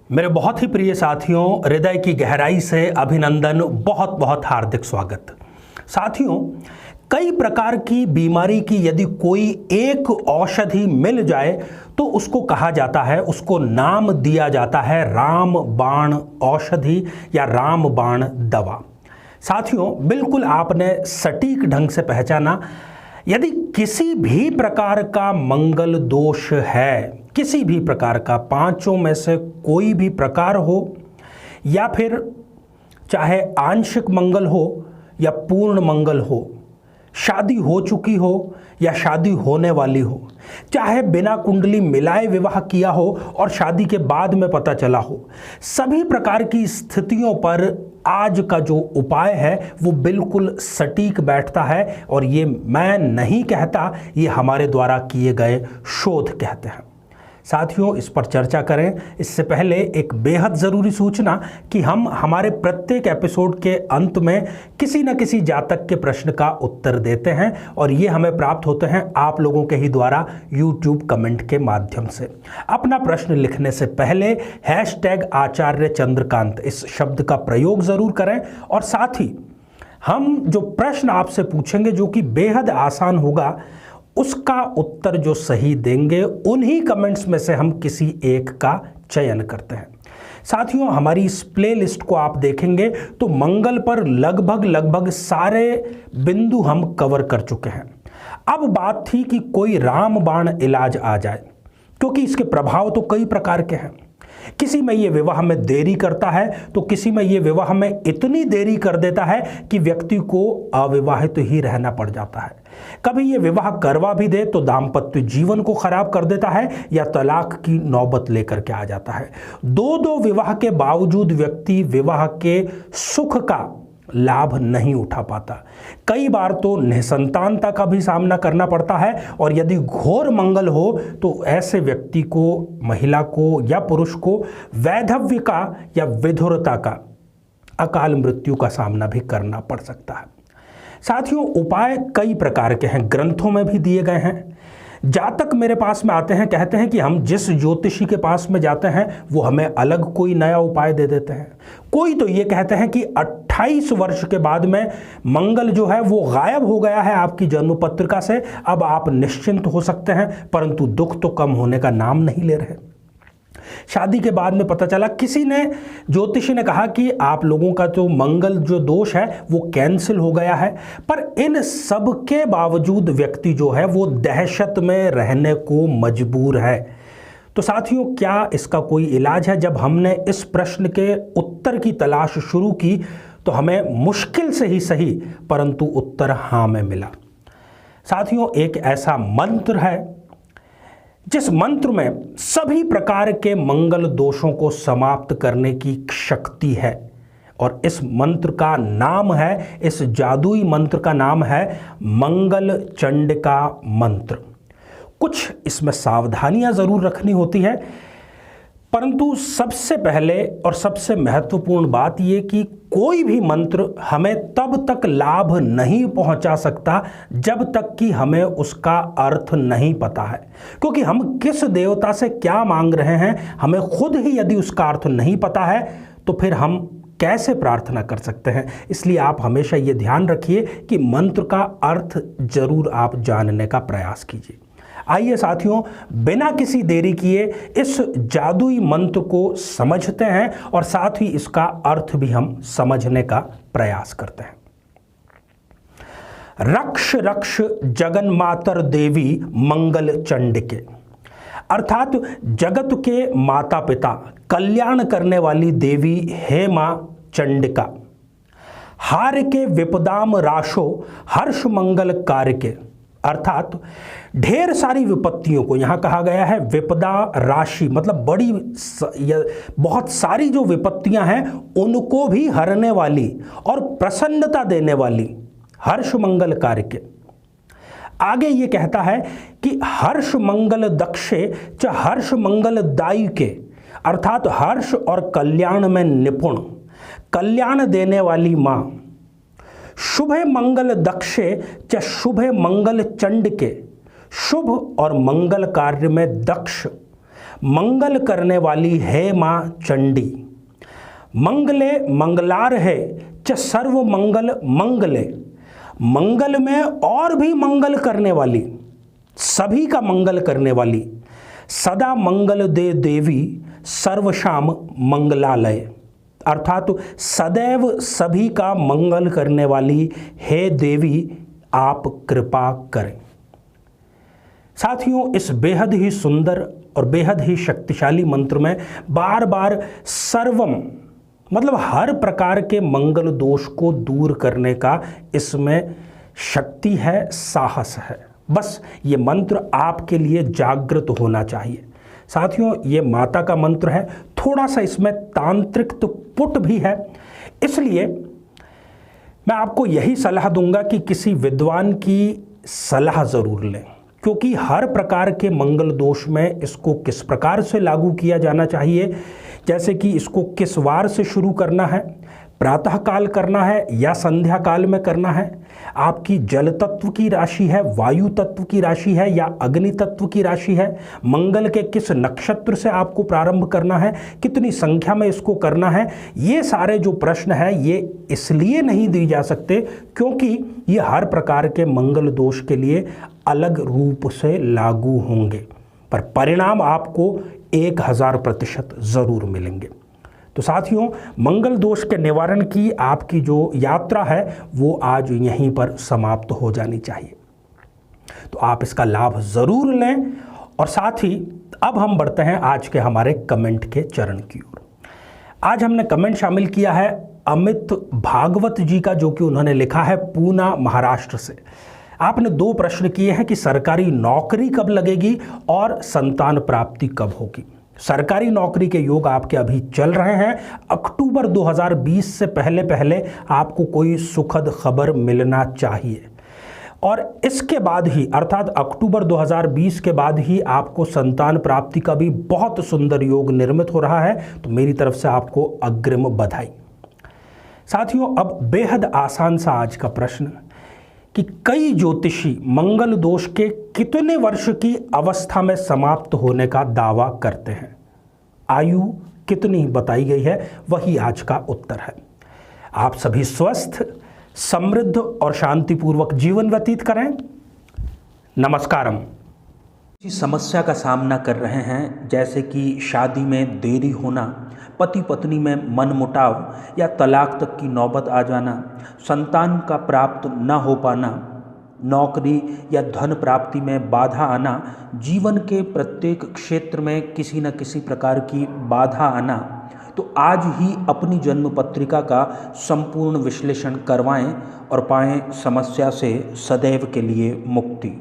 मेरे बहुत ही प्रिय साथियों, हृदय की गहराई से अभिनंदन, बहुत बहुत हार्दिक स्वागत। साथियों, कई प्रकार की बीमारी की यदि कोई एक औषधि मिल जाए तो उसको कहा जाता है, उसको नाम दिया जाता है रामबाण औषधि या रामबाण दवा। साथियों, बिल्कुल आपने सटीक ढंग से पहचाना। यदि किसी भी प्रकार का मंगल दोष है, किसी भी प्रकार का, पांचों में से कोई भी प्रकार हो, या फिर चाहे आंशिक मंगल हो या पूर्ण मंगल हो, शादी हो चुकी हो या शादी होने वाली हो, चाहे बिना कुंडली मिलाए विवाह किया हो और शादी के बाद में पता चला हो, सभी प्रकार की स्थितियों पर आज का जो उपाय है वो बिल्कुल सटीक बैठता है। और ये मैं नहीं कहता, ये हमारे द्वारा किए गए शोध कहते हैं। साथियों, इस पर चर्चा करें इससे पहले एक बेहद ज़रूरी सूचना कि हम हमारे प्रत्येक एपिसोड के अंत में किसी न किसी जातक के प्रश्न का उत्तर देते हैं और ये हमें प्राप्त होते हैं आप लोगों के ही द्वारा YouTube कमेंट के माध्यम से। अपना प्रश्न लिखने से पहले #आचार्य चंद्रकांत इस शब्द का प्रयोग ज़रूर करें और साथ ही हम जो प्रश्न आपसे पूछेंगे, जो कि बेहद आसान होगा, उसका उत्तर जो सही देंगे उन्हीं कमेंट्स में से हम किसी एक का चयन करते हैं। साथियों, हमारी इस प्लेलिस्ट को आप देखेंगे तो मंगल पर लगभग सारे बिंदु हम कवर कर चुके हैं। अब बात थी कि कोई रामबाण इलाज आ जाए, क्योंकि इसके प्रभाव तो कई प्रकार के हैं। किसी में ये विवाह में देरी करता है तो किसी में ये विवाह में इतनी देरी कर देता है कि व्यक्ति को अविवाहित ही रहना पड़ जाता है। कभी ये विवाह करवा भी दे तो दाम्पत्य जीवन को खराब कर देता है या तलाक की नौबत लेकर के आ जाता है। दो विवाह के बावजूद व्यक्ति विवाह के सुख का लाभ नहीं उठा पाता। कई बार तो निसंतानता का भी सामना करना पड़ता है और यदि घोर मंगल हो तो ऐसे व्यक्ति को, महिला को या पुरुष को वैधव्य का या विधुरता का, अकाल मृत्यु का सामना भी करना पड़ सकता है। साथियों, उपाय कई प्रकार के हैं, ग्रंथों में भी दिए गए हैं। जातक मेरे पास में आते हैं, कहते हैं कि हम जिस ज्योतिषी के पास में जाते हैं वो हमें अलग कोई नया उपाय दे देते हैं। कोई तो ये कहते हैं कि 28 वर्ष के बाद में मंगल जो है वो गायब हो गया है आपकी जन्म पत्रिका से, अब आप निश्चिंत हो सकते हैं, परंतु दुख तो कम होने का नाम नहीं ले रहे। शादी के बाद में पता चला, किसी ने, ज्योतिषी ने कहा कि आप लोगों का जो मंगल जो दोष है वो कैंसिल हो गया है। पर इन सब के बावजूद व्यक्ति जो है वो दहशत में रहने को मजबूर है। तो साथियों, क्या इसका कोई इलाज है? जब हमने इस प्रश्न के उत्तर की तलाश शुरू की तो हमें मुश्किल से ही सही परंतु उत्तर हाँ में मिला। साथियों, एक ऐसा मंत्र है जिस मंत्र में सभी प्रकार के मंगल दोषों को समाप्त करने की शक्ति है और इस मंत्र का नाम है, इस जादुई मंत्र का नाम है मंगल चंडिका मंत्र। कुछ इसमें सावधानियां जरूर रखनी होती है, परंतु सबसे पहले और सबसे महत्वपूर्ण बात यह कि कोई भी मंत्र हमें तब तक लाभ नहीं पहुंचा सकता जब तक कि हमें उसका अर्थ नहीं पता है। क्योंकि हम किस देवता से क्या मांग रहे हैं, हमें खुद ही यदि उसका अर्थ नहीं पता है तो फिर हम कैसे प्रार्थना कर सकते हैं। इसलिए आप हमेशा ये ध्यान रखिए कि मंत्र का अर्थ जरूर आप जानने का प्रयास कीजिए। आइए साथियों, बिना किसी देरी किए इस जादुई मंत्र को समझते हैं और साथ ही इसका अर्थ भी हम समझने का प्रयास करते हैं। रक्ष रक्ष जगन्मातर देवी मंगल चंडिके, अर्थात जगत के माता पिता, कल्याण करने वाली देवी हे मां चंडिका। हार के विपदाम राशो हर्ष मंगल कार्य के, अर्थात ढेर सारी विपत्तियों को, यहां कहा गया है विपदा राशि, मतलब बहुत सारी जो विपत्तियां हैं उनको भी हरने वाली और प्रसन्नता देने वाली हर्ष मंगल कार्य के। आगे ये कहता है कि हर्ष मंगल दक्षे च हर्ष मंगल दायी के, अर्थात हर्ष और कल्याण में निपुण, कल्याण देने वाली मां। शुभे मंगल दक्षे च शुभे मंगल चंड के, शुभ और मंगल कार्य में दक्ष, मंगल करने वाली है माँ चंडी। मंगले मंगलार है च सर्व मंगल मंगले, मंगल में और भी मंगल करने वाली, सभी का मंगल करने वाली, सदा मंगल दे देवी सर्वशाम मंगलालय। अर्थात सदैव सभी का मंगल करने वाली हे देवी आप कृपा करें। साथियों, इस बेहद ही सुंदर और बेहद ही शक्तिशाली मंत्र में बार बार सर्वम मतलब हर प्रकार के मंगल दोष को दूर करने का इसमें शक्ति है, साहस है। बस ये मंत्र आपके लिए जागृत होना चाहिए। साथियों, ये माता का मंत्र है, थोड़ा सा इसमें तांत्रिक तो पुट भी है, इसलिए मैं आपको यही सलाह दूंगा कि किसी विद्वान की सलाह ज़रूर लें, क्योंकि हर प्रकार के मंगल दोष में इसको किस प्रकार से लागू किया जाना चाहिए, जैसे कि इसको किस वार से शुरू करना है, प्रातः काल करना है या संध्या काल में करना है, आपकी जल तत्व की राशि है, वायु तत्व की राशि है या अग्नि तत्व की राशि है, मंगल के किस नक्षत्र से आपको प्रारंभ करना है, कितनी संख्या में इसको करना है, ये सारे जो प्रश्न हैं ये इसलिए नहीं दिए जा सकते क्योंकि ये हर प्रकार के मंगल दोष के लिए अलग रूप से लागू होंगे, पर परिणाम आपको 1000% ज़रूर मिलेंगे। तो साथियों, मंगल दोष के निवारण की आपकी जो यात्रा है वो आज यहीं पर समाप्त हो जानी चाहिए। तो आप इसका लाभ ज़रूर लें। और साथ ही अब हम बढ़ते हैं आज के हमारे कमेंट के चरण की ओर। आज हमने कमेंट शामिल किया है अमित भागवत जी का, जो कि उन्होंने लिखा है पूना महाराष्ट्र से। आपने 2 प्रश्न किए हैं कि सरकारी नौकरी कब लगेगी और संतान प्राप्ति कब होगी। सरकारी नौकरी के योग आपके अभी चल रहे हैं। अक्टूबर 2020 से पहले पहले आपको कोई सुखद खबर मिलना चाहिए और इसके बाद ही अर्थात अक्टूबर 2020 के बाद ही आपको संतान प्राप्ति का भी बहुत सुंदर योग निर्मित हो रहा है। तो मेरी तरफ से आपको अग्रिम बधाई। साथियों, अब बेहद आसान सा आज का प्रश्न कि कई ज्योतिषी मंगल दोष के कितने वर्ष की अवस्था में समाप्त होने का दावा करते हैं। आयु कितनी बताई गई है, वही आज का उत्तर है। आप सभी स्वस्थ, समृद्ध और शांतिपूर्वक जीवन व्यतीत करें। नमस्कारम। किसी समस्या का सामना कर रहे हैं, जैसे कि शादी में देरी होना, पति पत्नी में मनमुटाव या तलाक तक की नौबत आ जाना, संतान का प्राप्त न हो पाना, नौकरी या धन प्राप्ति में बाधा आना, जीवन के प्रत्येक क्षेत्र में किसी न किसी प्रकार की बाधा आना, तो आज ही अपनी जन्म पत्रिका का संपूर्ण विश्लेषण करवाएं और पाएं समस्या से सदैव के लिए मुक्ति।